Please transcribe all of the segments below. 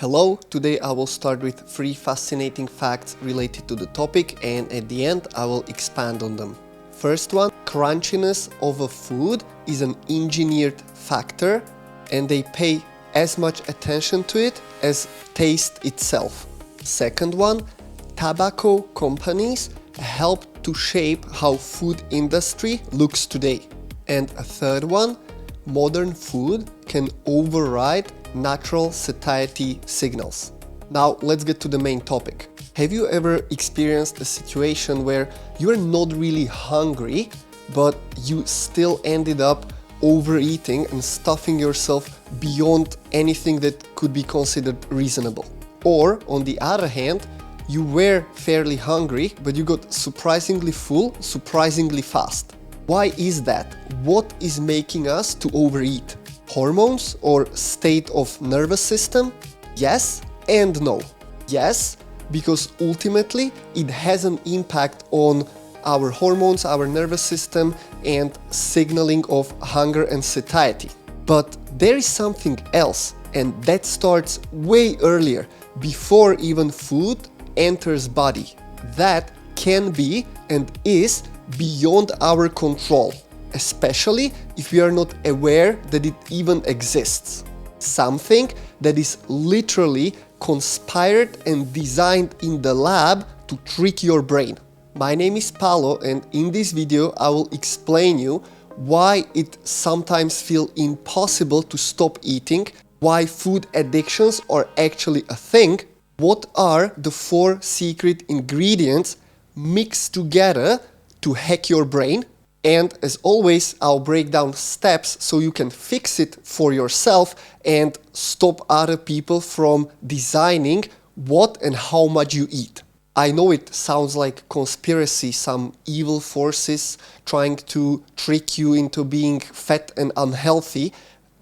Hello, today I will start with 3 fascinating facts related to the topic, and at the end I will expand on them. First one, crunchiness of a food is an engineered factor and they pay as much attention to it as taste itself. Second one, tobacco companies help to shape how food industry looks today. And a third one, modern food can override natural satiety signals. Now let's get to the main topic. Have you ever experienced a situation where you're not really hungry, but you still ended up overeating and stuffing yourself beyond anything that could be considered reasonable? Or on the other hand, you were fairly hungry, but you got surprisingly full, surprisingly fast. Why is that? What is making us to overeat? Hormones or state of nervous system? Yes and no. Yes, because ultimately it has an impact on our hormones, our nervous system, and signaling of hunger and satiety. But there is something else, and that starts way earlier, before even food enters body. That can be and is beyond our control, especially if we are not aware that it even exists. Something that is literally conspired and designed in the lab to trick your brain. My name is Paolo, and in this video I will explain you why it sometimes feels impossible to stop eating, why food addictions are actually a thing, what are the 4 secret ingredients mixed together to hack your brain, and as always I'll break down steps so you can fix it for yourself and stop other people from designing what and how much you eat. I know it sounds like conspiracy, some evil forces trying to trick you into being fat and unhealthy,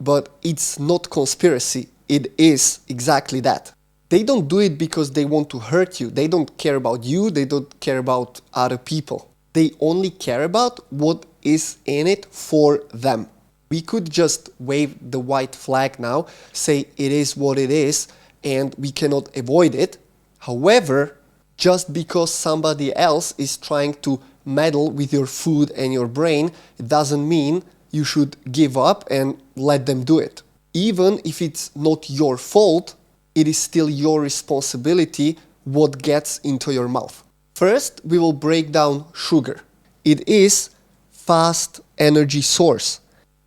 but it's not conspiracy, it is exactly that. They don't do it because they want to hurt you, they don't care about you, they don't care about other people. They only care about what is in it for them. We could just wave the white flag now, say it is what it is, and we cannot avoid it. However, just because somebody else is trying to meddle with your food and your brain, it doesn't mean you should give up and let them do it. Even if it's not your fault, it is still your responsibility what gets into your mouth. First, we will break down sugar. It is fast energy source.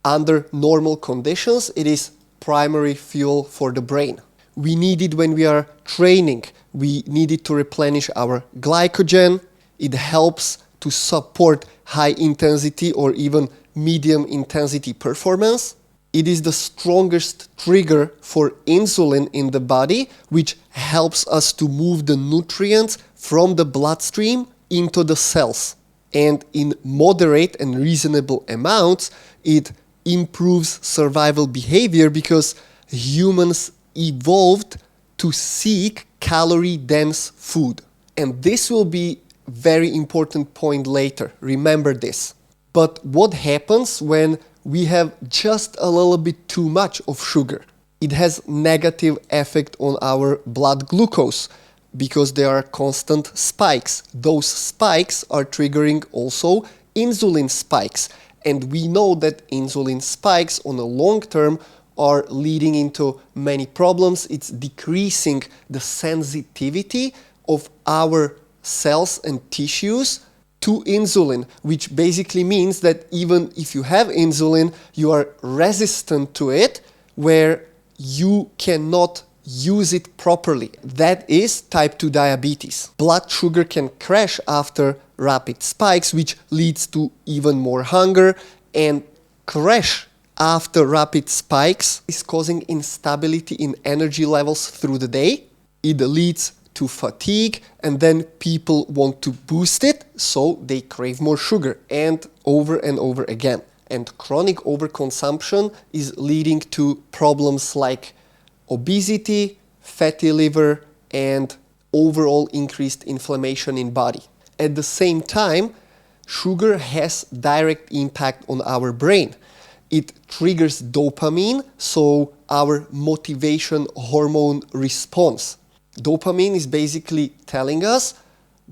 Under normal conditions, it is primary fuel for the brain. We need it when we are training. We need it to replenish our glycogen. It helps to support high intensity or even medium intensity performance. It is the strongest trigger for insulin in the body, which helps us to move the nutrients from the bloodstream into the cells. And in moderate and reasonable amounts, it improves survival behavior because humans evolved to seek calorie-dense food. And this will be a very important point later. Remember this. But what happens when we have just a little bit too much of sugar? It has negative effect on our blood glucose because there are constant spikes. Those spikes are triggering also insulin spikes. And we know that insulin spikes on the long term are leading into many problems. It's decreasing the sensitivity of our cells and tissues to insulin, which basically means that even if you have insulin, you are resistant to it, where you cannot use it properly. That is type 2 diabetes. Blood sugar can crash after rapid spikes, which leads to even more hunger, and crash after rapid spikes is causing instability in energy levels through the day. It leads to fatigue, and then people want to boost it, so they crave more sugar, and over again. And chronic overconsumption is leading to problems like obesity, fatty liver, and overall increased inflammation in body. At the same time, sugar has direct impact on our brain. It triggers dopamine, so our motivation hormone response. Dopamine is basically telling us,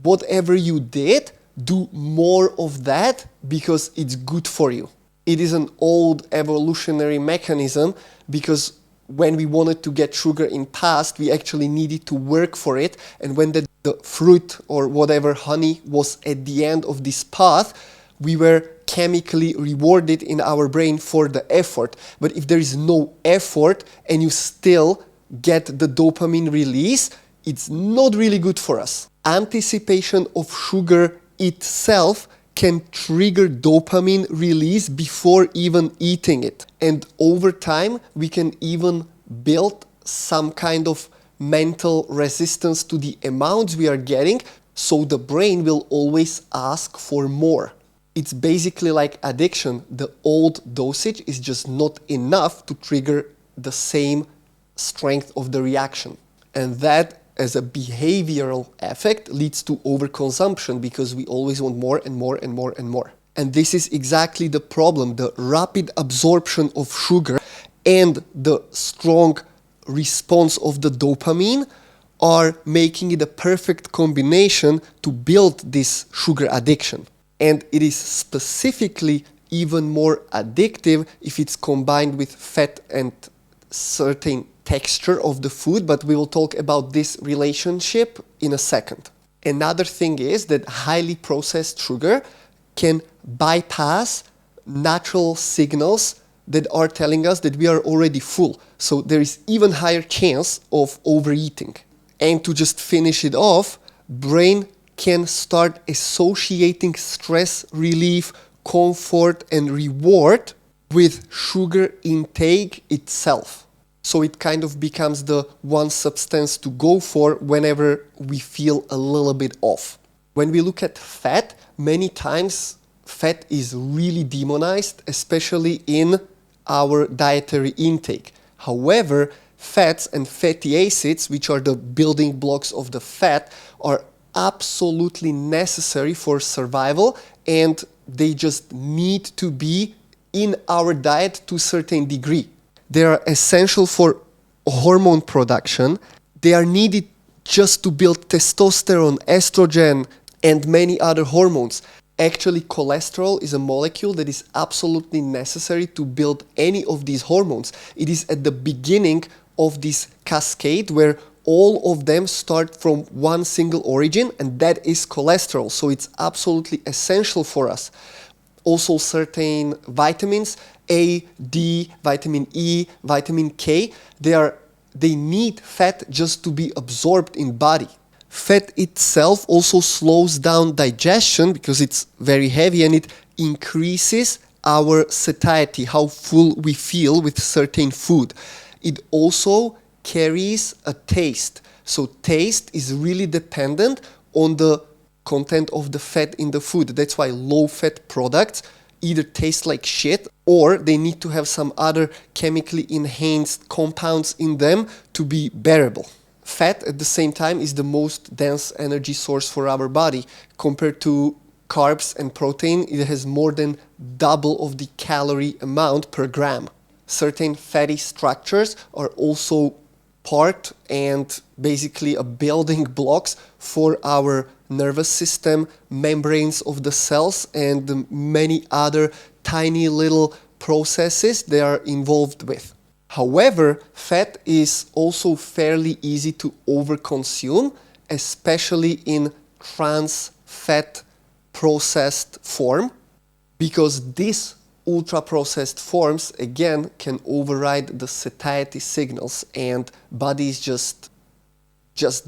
whatever you did, do more of that because it's good for you. It is an old evolutionary mechanism because when we wanted to get sugar in past, we actually needed to work for it. And when the fruit or whatever honey was at the end of this path, we were chemically rewarded in our brain for the effort. But if there is no effort and you still get the dopamine release, it's not really good for us. Anticipation of sugar itself can trigger dopamine release before even eating it. And over time, we can even build some kind of mental resistance to the amounts we are getting, so the brain will always ask for more. It's basically like addiction. The old dosage is just not enough to trigger the same strength of the reaction. And that, as a behavioral effect, leads to overconsumption because we always want more and more and more and more. And this is exactly the problem. The rapid absorption of sugar and the strong response of the dopamine are making it a perfect combination to build this sugar addiction. And it is specifically even more addictive if it's combined with fat and certain texture of the food, but we will talk about this relationship in a second. Another thing is that highly processed sugar can bypass natural signals that are telling us that we are already full. So there is even higher chance of overeating. And to just finish it off, brain can start associating stress relief, comfort, and reward with sugar intake itself. So it kind of becomes the one substance to go for whenever we feel a little bit off. When we look at fat, many times fat is really demonized, especially in our dietary intake. However, fats and fatty acids, which are the building blocks of the fat, are absolutely necessary for survival, and they just need to be in our diet to a certain degree. They are essential for hormone production. They are needed just to build testosterone, estrogen, and many other hormones. Actually, cholesterol is a molecule that is absolutely necessary to build any of these hormones. It is at the beginning of this cascade where all of them start from one single origin, and that is cholesterol. So it's absolutely essential for us. Also, certain vitamins, A, D, vitamin E, vitamin K, they need fat just to be absorbed in body. Fat itself also slows down digestion because it's very heavy, and it increases our satiety, how full we feel with certain food. It also carries a taste. So taste is really dependent on the content of the fat in the food. That's why low-fat products either taste like shit or they need to have some other chemically enhanced compounds in them to be bearable. Fat, at the same time, is the most dense energy source for our body. Compared to carbs and protein, it has more than double of the calorie amount per gram. Certain fatty structures are also part and basically a building blocks for our nervous system, membranes of the cells, and the many other tiny little processes they are involved with. However, fat is also fairly easy to overconsume, especially in trans fat processed form, because these ultra-processed forms, again, can override the satiety signals, and body just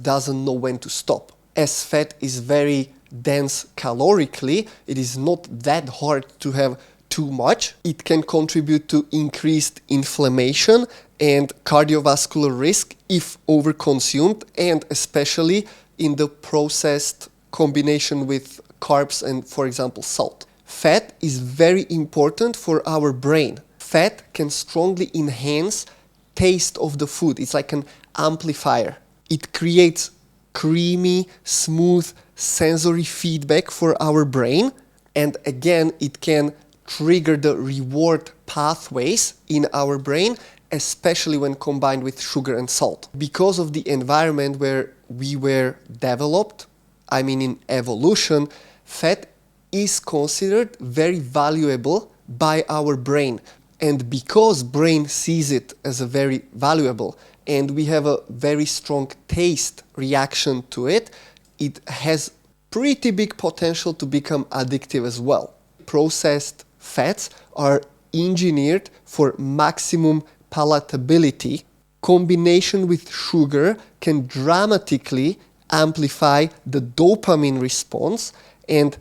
doesn't know when to stop. As fat is very dense calorically, it is not that hard to have too much. It can contribute to increased inflammation and cardiovascular risk if overconsumed, and especially in the processed combination with carbs and, for example, salt. Fat is very important for our brain. Fat can strongly enhance taste of the food. It's like an amplifier. It creates creamy, smooth sensory feedback for our brain, and again, it can trigger the reward pathways in our brain, especially when combined with sugar and salt. Because of the environment where we were developed, I mean in evolution, fat is considered very valuable by our brain. And because brain sees it as a very valuable and we have a very strong taste reaction to it, it has pretty big potential to become addictive as well. Processed fats are engineered for maximum palatability. Combination with sugar can dramatically amplify the dopamine response, and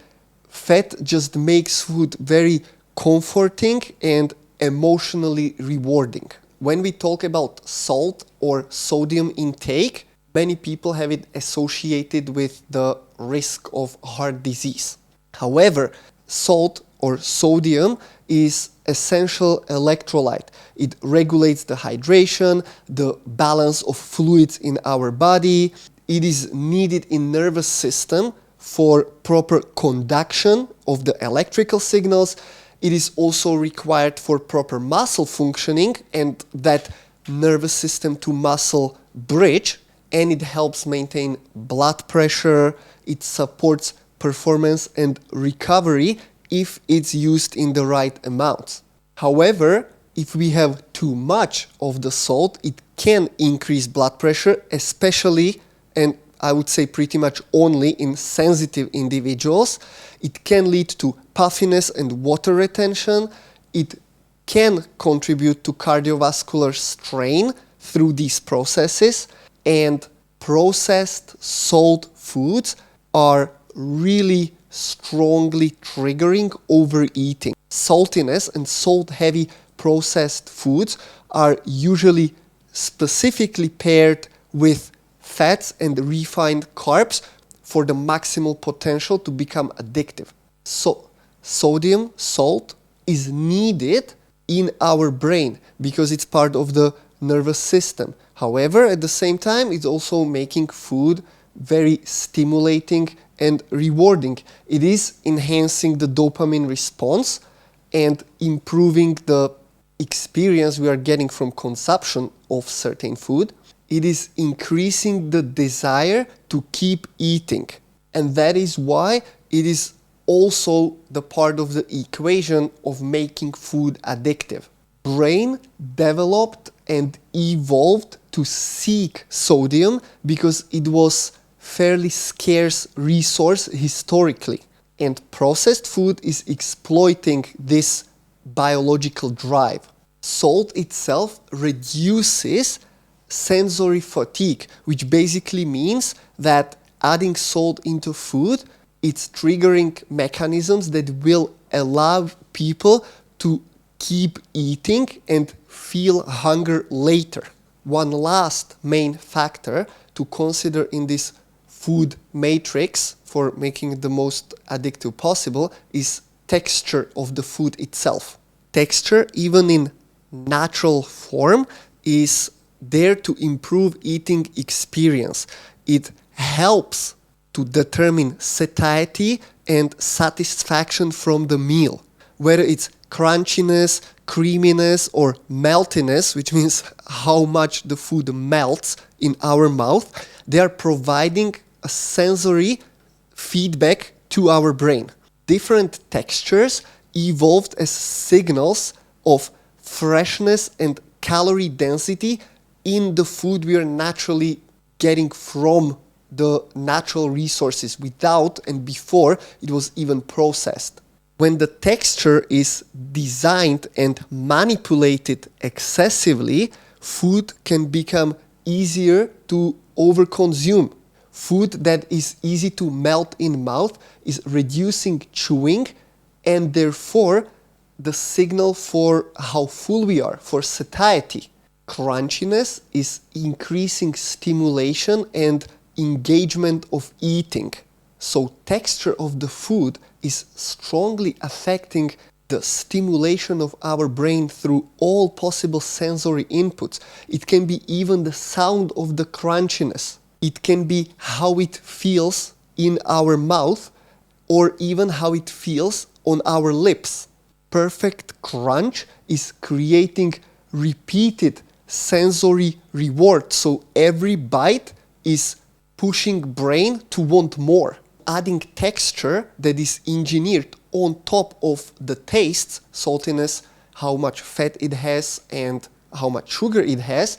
fat just makes food very comforting and emotionally rewarding. When we talk about salt or sodium intake, many people have it associated with the risk of heart disease. However, salt or sodium is essential electrolyte. It regulates the hydration, the balance of fluids in our body. It is needed in nervous system for proper conduction of the electrical signals. It is also required for proper muscle functioning and that nervous system to muscle bridge, and it helps maintain blood pressure. It supports performance and recovery if it's used in the right amounts. However, if we have too much of the salt, it can increase blood pressure, especially, and I would say pretty much only in sensitive individuals. It can lead to puffiness and water retention. It can contribute to cardiovascular strain through these processes. And processed salt foods are really strongly triggering overeating. Saltiness and salt-heavy processed foods are usually specifically paired with fats and refined carbs for the maximal potential to become addictive. So, sodium, salt, is needed in our brain because it's part of the nervous system. However, at the same time, it's also making food very stimulating and rewarding. It is enhancing the dopamine response and improving the experience we are getting from consumption of certain food. It is increasing the desire to keep eating. And that is why it is also the part of the equation of making food addictive. Brain developed and evolved to seek sodium because it was fairly scarce resource historically. And processed food is exploiting this biological drive. Salt itself reduces sensory fatigue, which basically means that adding salt into food, it's triggering mechanisms that will allow people to keep eating and feel hunger later. One last main factor to consider in this food matrix for making it the most addictive possible is texture of the food itself. Texture, even in natural form, is there to improve eating experience. It helps to determine satiety and satisfaction from the meal. Whether it's crunchiness, creaminess, or meltiness, which means how much the food melts in our mouth, they are providing a sensory feedback to our brain. Different textures evolved as signals of freshness and calorie density in the food we are naturally getting from the natural resources without and before it was even processed. When the texture is designed and manipulated excessively, food can become easier to overconsume. Food that is easy to melt in mouth is reducing chewing and therefore the signal for how full we are, for satiety. Crunchiness is increasing stimulation and engagement of eating. So texture of the food is strongly affecting the stimulation of our brain through all possible sensory inputs. It can be even the sound of the crunchiness. It can be how it feels in our mouth or even how it feels on our lips. perfect crunch is creating repeated sensory reward. So every bite is pushing brain to want more. Adding texture that is engineered on top of the tastes, saltiness, how much fat it has and how much sugar it has,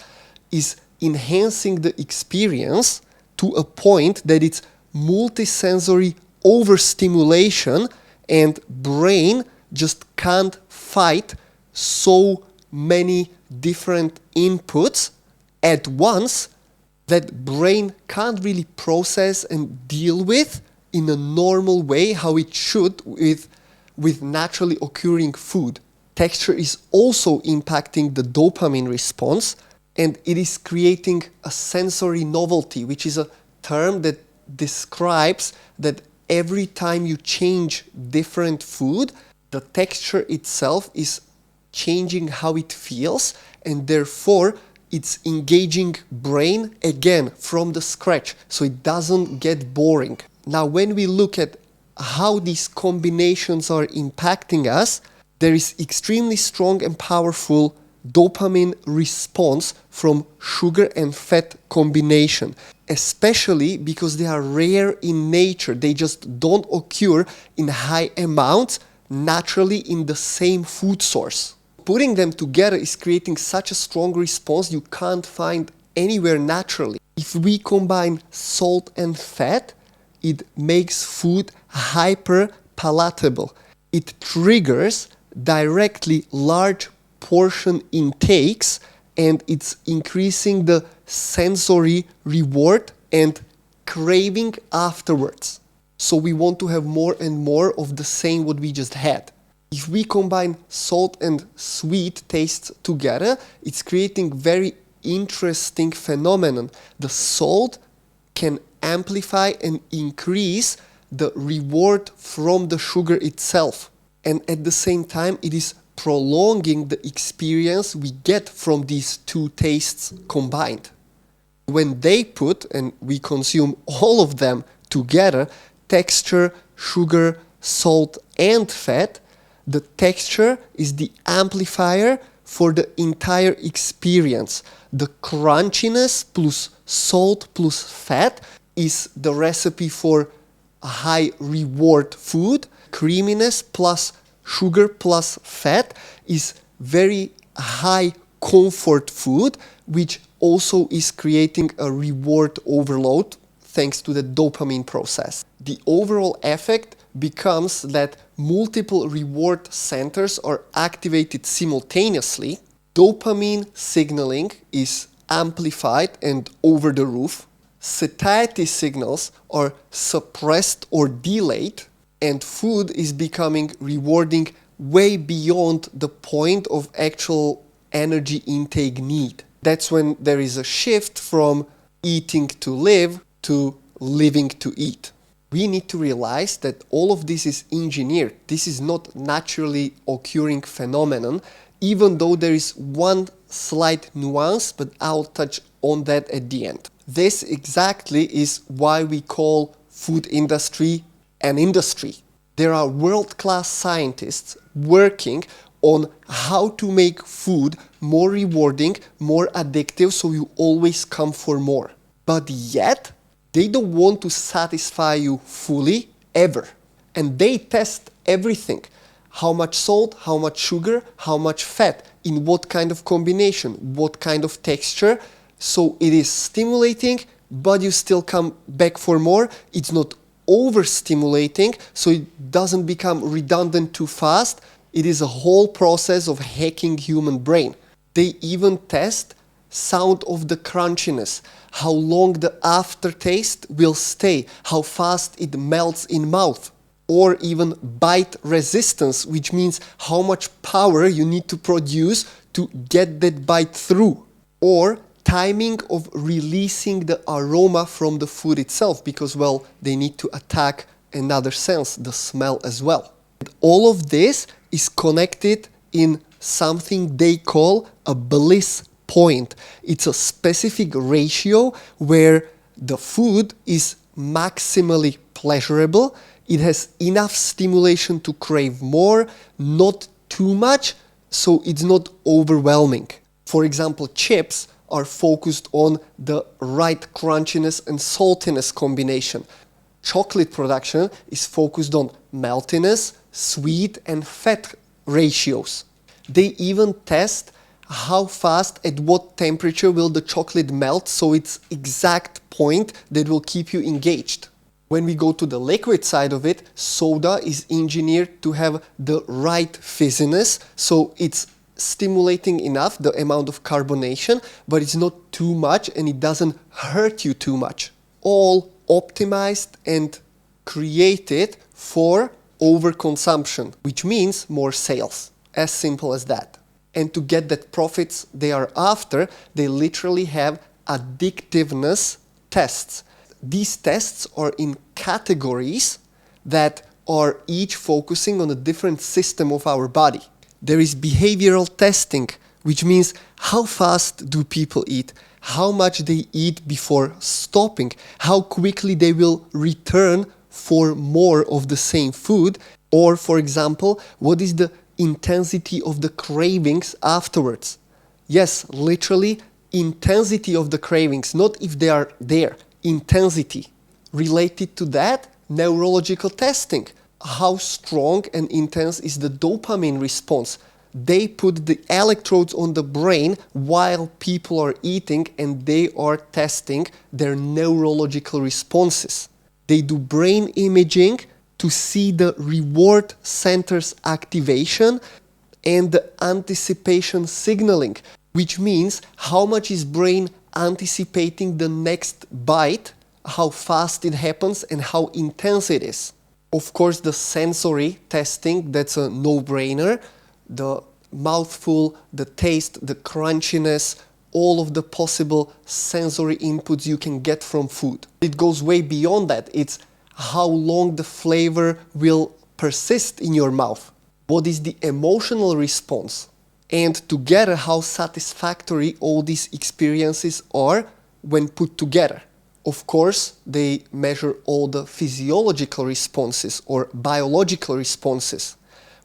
is enhancing the experience to a point that it's multisensory overstimulation and brain just can't fight so many different inputs at once that brain can't really process and deal with in a normal way how it should with naturally occurring food. Texture is also impacting the dopamine response, and it is creating a sensory novelty, which is a term that describes that every time you change different food, the texture itself is changing how it feels, and therefore it's engaging brain again from the scratch, so it doesn't get boring. Now, when we look at how these combinations are impacting us, there is extremely strong and powerful dopamine response from sugar and fat combination, especially because they are rare in nature. They just don't occur in high amounts naturally in the same food source. Putting them together is creating such a strong response you can't find anywhere naturally. If we combine salt and fat, it makes food hyper-palatable. It triggers directly large portion intakes, and it's increasing the sensory reward and craving afterwards. So we want to have more and more of the same what we just had. If we combine salt and sweet tastes together, it's creating very interesting phenomenon. The salt can amplify and increase the reward from the sugar itself. And at the same time, it is prolonging the experience we get from these two tastes combined. When they put, and we consume all of them together, texture, sugar, salt, and fat, the texture is the amplifier for the entire experience. The crunchiness plus salt plus fat is the recipe for a high reward food. Creaminess plus sugar plus fat is very high comfort food, which also is creating a reward overload thanks to the dopamine process. The overall effect becomes that multiple reward centers are activated simultaneously. Dopamine signaling is amplified and over the roof. Satiety signals are suppressed or delayed, and food is becoming rewarding way beyond the point of actual energy intake need. That's when there is a shift from eating to live to living to eat. We need to realize that all of this is engineered. This is not naturally occurring phenomenon, even though there is one slight nuance, but I'll touch on that at the end. This exactly is why we call food industry an industry. There are world-class scientists working on how to make food more rewarding, more addictive, so you always come for more. But yet, they don't want to satisfy you fully, ever. And they test everything. How much salt, how much sugar, how much fat, in what kind of combination, what kind of texture. So it is stimulating, but you still come back for more. It's not overstimulating, so it doesn't become redundant too fast. It is a whole process of hacking human brain. They even test sound of the crunchiness, how long the aftertaste will stay, how fast it melts in mouth, or even bite resistance, which means how much power you need to produce to get that bite through, or timing of releasing the aroma from the food itself, because, well, they need to attack another sense, the smell as well. And all of this is connected in something they call a bliss point. It's a specific ratio where the food is maximally pleasurable, it has enough stimulation to crave more, not too much, so it's not overwhelming. For example, chips are focused on the right crunchiness and saltiness combination. Chocolate production is focused on maltiness, sweet and fat ratios. They even test how fast, at what temperature will the chocolate melt, so it's exact point that will keep you engaged. When we go to the liquid side of it, soda is engineered to have the right fizziness, so it's stimulating enough, the amount of carbonation, but it's not too much and it doesn't hurt you too much. All optimized and created for overconsumption, which means more sales. As simple as that. And to get that profits they are after, they literally have addictiveness tests. These tests are in categories that are each focusing on a different system of our body. There is behavioral testing, which means how fast do people eat, how much they eat before stopping, how quickly they will return for more of the same food, or for example, what is the intensity of the cravings afterwards. Yes, literally intensity of the cravings, not if they are there, intensity. Related to that, neurological testing. How strong and intense is the dopamine response? They put the electrodes on the brain while people are eating and they are testing their neurological responses. They do brain imaging to see the reward centers activation and the anticipation signaling, which means how much is brain anticipating the next bite, how fast it happens and how intense it is. Of course, the sensory testing, that's a no-brainer. The mouthful, the taste, the crunchiness, all of the possible sensory inputs you can get from food. It goes way beyond that. It's how long the flavor will persist in your mouth. What is the emotional response? And together, how satisfactory all these experiences are when put together. Of course, they measure all the physiological responses or biological responses,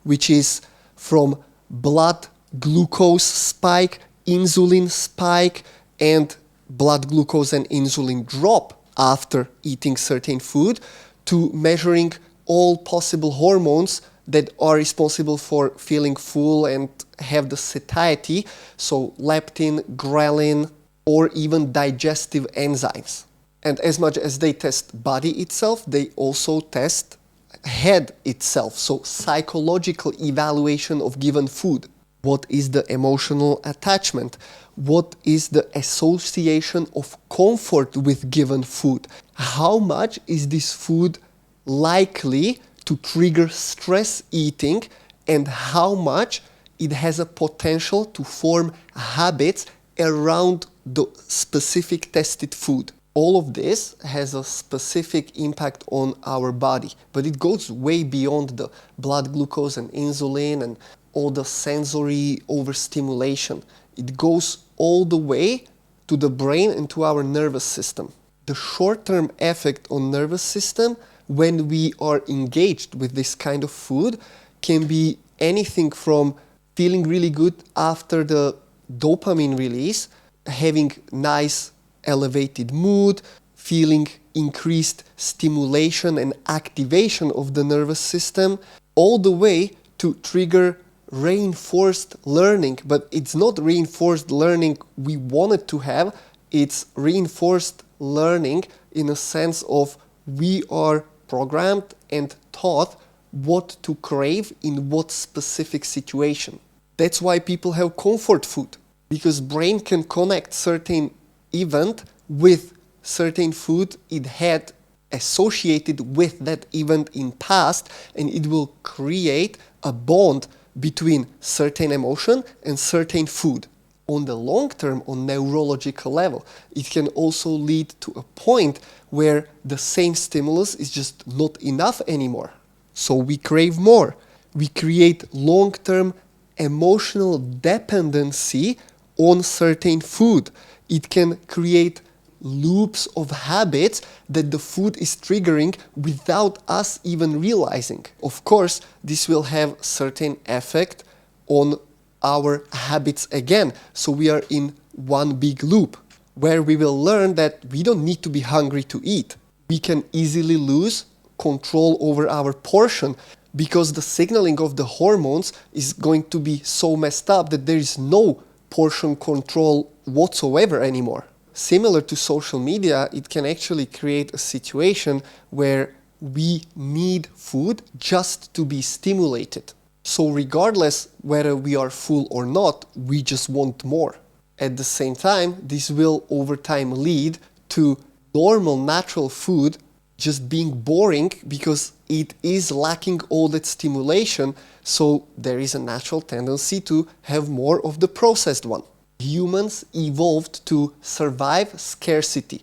which is from blood glucose spike, insulin spike, and blood glucose and insulin drop after eating certain food, to measuring all possible hormones that are responsible for feeling full and have the satiety, so leptin, ghrelin, or even digestive enzymes. And as much as they test body itself, they also test head itself, so psychological evaluation of given food. What is the emotional attachment? What is the association of comfort with given food? How much is this food likely to trigger stress eating, and how much it has a potential to form habits around the specific tested food? All of this has a specific impact on our body, but it goes way beyond the blood glucose and insulin and all the sensory overstimulation. It goes all the way to the brain and to our nervous system. The short-term effect on nervous system when we are engaged with this kind of food can be anything from feeling really good after the dopamine release, having nice elevated mood, feeling increased stimulation and activation of the nervous system, all the way to trigger reinforced learning. But it's not reinforced learning we wanted to have, it's reinforced learning in a sense of we are programmed and taught what to crave in what specific situation. That's why people have comfort food, because brain can connect certain event with certain food it had associated with that event in past, and it will create a bond between certain emotion and certain food. On the long term, on neurological level, it can also lead to a point where the same stimulus is just not enough anymore. So we crave more. We create long-term emotional dependency on certain food. It can create loops of habits that the food is triggering without us even realizing. Of course, this will have certain effect on our habits again. So we are in one big loop where we will learn that we don't need to be hungry to eat. We can easily lose control over our portion because the signaling of the hormones is going to be so messed up that there is no portion control whatsoever anymore. Similar to social media, it can actually create a situation where we need food just to be stimulated. So regardless whether we are full or not, we just want more. At the same time, this will over time lead to normal, natural food just being boring because it is lacking all that stimulation, so there is a natural tendency to have more of the processed one. Humans evolved to survive scarcity,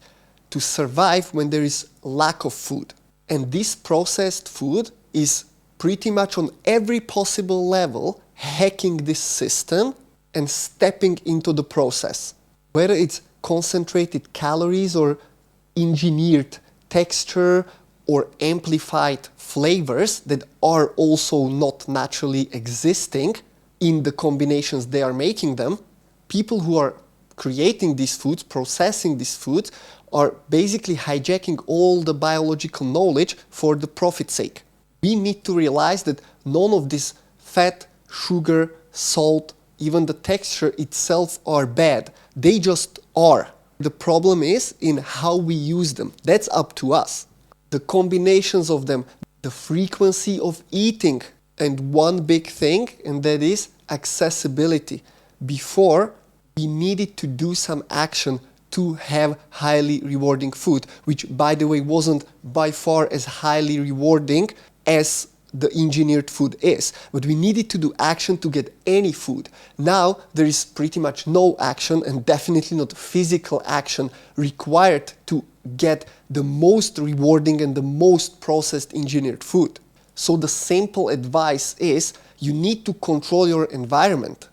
to survive when there is lack of food. And this processed food is pretty much on every possible level hacking this system and stepping into the process. Whether it's concentrated calories or engineered texture or amplified flavors that are also not naturally existing in the combinations they are making them, people who are creating these foods, processing these foods, are basically hijacking all the biological knowledge for the profit's sake. We need to realize that none of this fat, sugar, salt, even the texture itself are bad. They just are. The problem is in how we use them. That's up to us. The combinations of them, the frequency of eating, and one big thing, and that is accessibility. Before, we needed to do some action to have highly rewarding food, which by the way wasn't by far as highly rewarding as the engineered food is. But we needed to do action to get any food. Now there is pretty much no action and definitely not physical action required to get the most rewarding and the most processed engineered food. So the simple advice is you need to control your environment.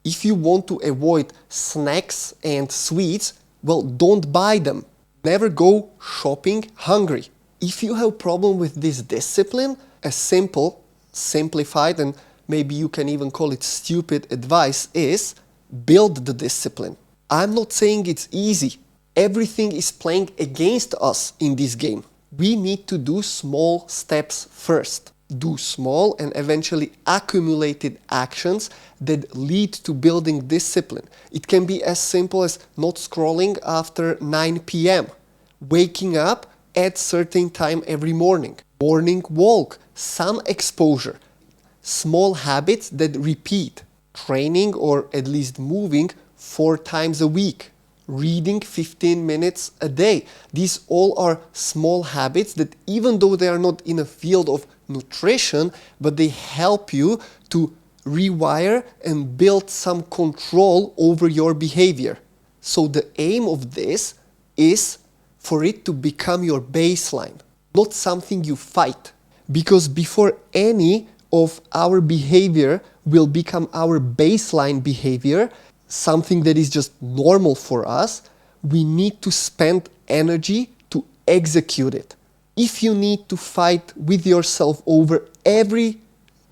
If you want to avoid snacks and sweets, well, don't buy them. Never go shopping hungry. If you have a problem with this discipline, a simple, simplified, and maybe you can even call it stupid advice is build the discipline. I'm not saying it's easy. Everything is playing against us in this game. We need to do small steps first. Do small and eventually accumulated actions that lead to building discipline. It can be as simple as not scrolling after 9 p.m., waking up at certain time every morning, morning walk, sun exposure, small habits that repeat, training or at least moving 4 times a week, reading 15 minutes a day. These all are small habits that even though they are not in a field of nutrition, but they help you to rewire and build some control over your behavior. So the aim of this is for it to become your baseline, not something you fight. Because before any of our behavior will become our baseline behavior, something that is just normal for us, we need to spend energy to execute it. If you need to fight with yourself over every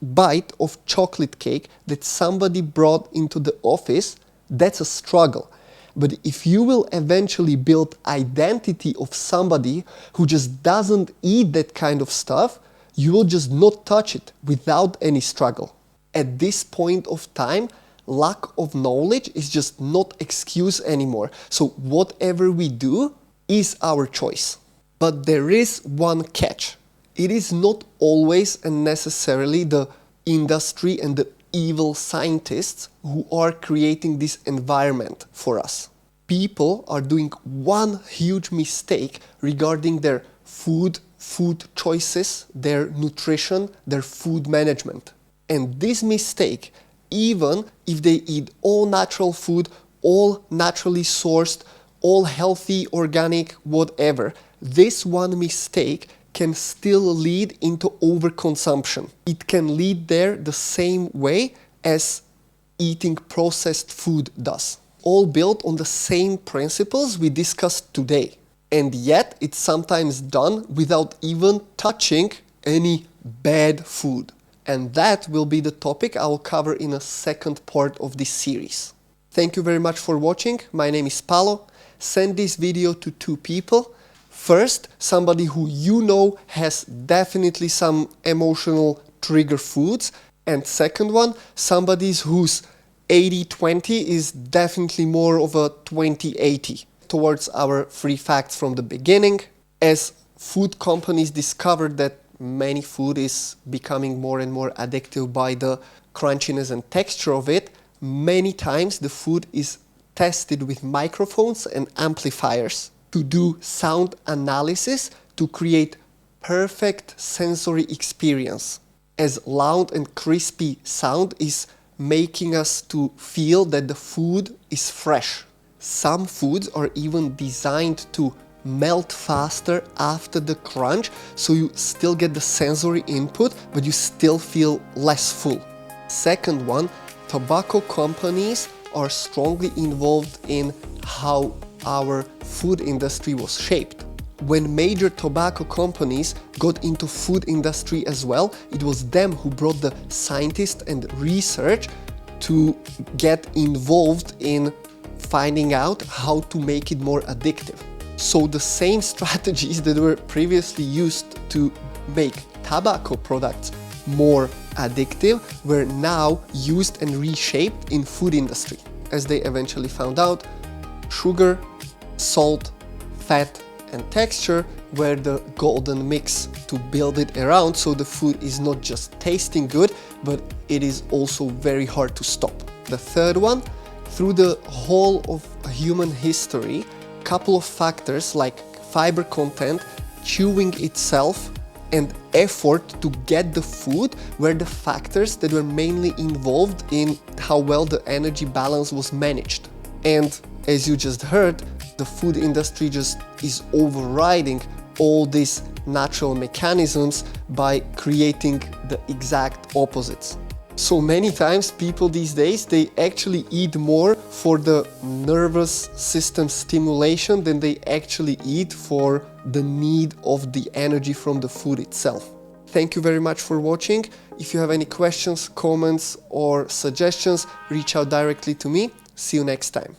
bite of chocolate cake that somebody brought into the office, that's a struggle. But if you will eventually build identity of somebody who just doesn't eat that kind of stuff, you will just not touch it without any struggle. At this point of time, lack of knowledge is just not excuse anymore. So whatever we do is our choice. But there is one catch. It is not always and necessarily the industry and the evil scientists who are creating this environment for us. People are doing one huge mistake regarding their food choices, their nutrition, their food management. And this mistake, even if they eat all natural food, all naturally sourced, all healthy, organic, whatever, this one mistake can still lead into overconsumption. It can lead there the same way as eating processed food does. All built on the same principles we discussed today. And yet it's sometimes done without even touching any bad food. And that will be the topic I will cover in a second part of this series. Thank you very much for watching. My name is Palo. Send this video to 2 people. First, somebody who you know has definitely some emotional trigger foods. And second one, somebody whose 80-20 is definitely more of a 20-80 towards our 3 facts from the beginning. As food companies discovered that many food is becoming more and more addictive by the crunchiness and texture of it, many times the food is tested with microphones and amplifiers to do sound analysis to create perfect sensory experience. As loud and crispy sound is making us to feel that the food is fresh. Some foods are even designed to melt faster after the crunch, so you still get the sensory input, but you still feel less full. Second one, tobacco companies are strongly involved in how our food industry was shaped. When major tobacco companies got into food industry as well, it was them who brought the scientists and research to get involved in finding out how to make it more addictive. So the same strategies that were previously used to make tobacco products more addictive were now used and reshaped in food industry. As they eventually found out, sugar, salt, fat and texture were the golden mix to build it around, so the food is not just tasting good, but it is also very hard to stop. The third one, through the whole of human history, couple of factors like fiber content, chewing itself, and effort to get the food were the factors that were mainly involved in how well the energy balance was managed. And as you just heard, the food industry just is overriding all these natural mechanisms by creating the exact opposites. So many times people these days, they actually eat more for the nervous system stimulation than they actually eat for the need of the energy from the food itself. Thank you very much for watching. If you have any questions, comments or suggestions, reach out directly to me. See you next time.